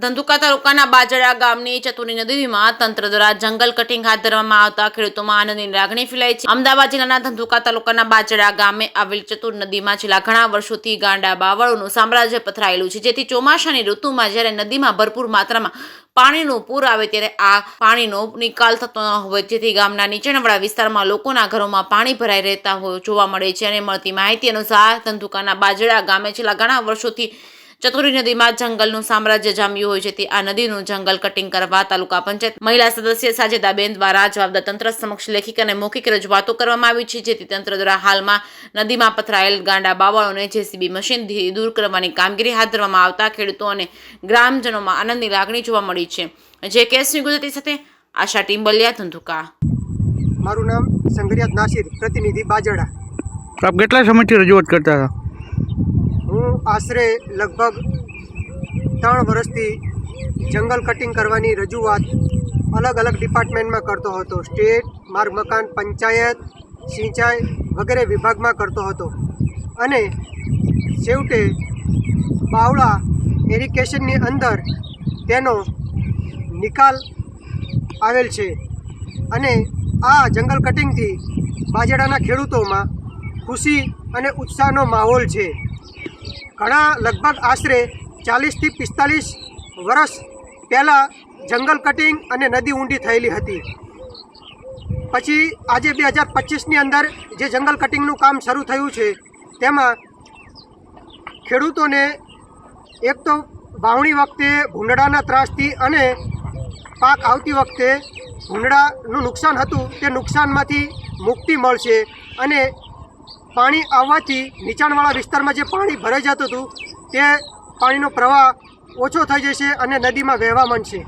ધંધુકા તાલુકાના બાજડા ગામની ચતુરી નદીમાં તંત્ર દ્વારા જંગલ કટિંગ હાથ ધરવામાં આવતા ખેડૂતોમાં આનંદની લાગણી ફેલાઈ છે। અમદાવાદ જિલ્લાના ધંધુકા તાલુકાના બાજડા ગામે આવેલ ચતુર નદીમાં છેલ્લા ઘણા વર્ષોથી ગાંડા બાવળોનું સામ્રાજ્ય પથરાયેલું છે, જેથી ચોમાસાની ઋતુમાં જ્યારે નદીમાં ભરપૂર માત્રામાં પાણીનું પૂર આવે ત્યારે આ પાણીનો નિકાલ થતો ન હોય, જેથી ગામના નીચાણવાળા વિસ્તારમાં લોકોના ઘરોમાં પાણી ભરાઈ રહેતા હોય જોવા મળે છે। અને મળતી માહિતી અનુસાર ધંધુકાના બાજડા ગામે છેલ્લા ઘણા વર્ષોથી ચતુરી નદીમાં જંગલનું સામ્રાજ્ય જામ્યું હોય છે, તે આ નદીનું જંગલ કટિંગ કરવા તાલુકા પંચાયત મહિલા સદસ્ય સાજેદાબેન દ્વારા જવાબદાર તંત્ર સમક્ષ લેખિત અને મૌખિક રજૂઆતો કરવામાં આવી છે, જેથી તંત્ર દ્વારા હાલમાં નદીમાં પથરાયેલ ગાંડા બાવળોને જેસીબી મશીનથી દૂર કરવાની કામગીરી હાથ ધરવામાં આવતા ખેડૂતો અને ગ્રામજનોમાં આનંદની લાગણી જોવા મળી છે। જે કેસની ગુજરાતી સાથે આશા ટીમ્બલિયા, ધંધુકા। મારું નામ સંગરિયાત નાસિર, પ્રતિનિધિ બાજડા। આપ કેટલા સમયથી રજૂઆત કરતા હતા? હું આશરે લગભગ 3 વર્ષથી જંગલ કટિંગ કરવાની રજૂઆત અલગ અલગ ડિપાર્ટમેન્ટમાં કરતો હતો। સ્ટેટ, માર્ગ મકાન, પંચાયત, સિંચાઈ વગેરે વિભાગમાં કરતો હતો અને છેવટે બાવળા એરિગેશનની અંદર તેનો નિકાલ આવેલ છે અને આ જંગલ કટિંગથી બાજડાના ખેડૂતોમાં ખુશી અને ઉત્સાહનો માહોલ છે। ઘણા લગભગ આશરે 40 થી 45 વર્ષ પહેલાં જંગલ કટિંગ અને નદી ઊંડી થયેલી હતી। પછી આજે 2025ની અંદર જે જંગલ કટિંગનું કામ શરૂ થયું છે તેમાં ખેડૂતોને એક તો વાવણી વખતે ભૂંડડાના ત્રાસથી અને પાક આવતી વખતે ભૂંડડાનું નુકસાન હતું, તે નુકસાનમાંથી મુક્તિ મળશે અને પાણી આવવાથી નીચાણવાળા વિસ્તારમાં જે પાણી ભરાઈ જતું હતું તે પાણીનો પ્રવાહ ઓછો થઈ જશે અને નદીમાં વહેવા માંડશે।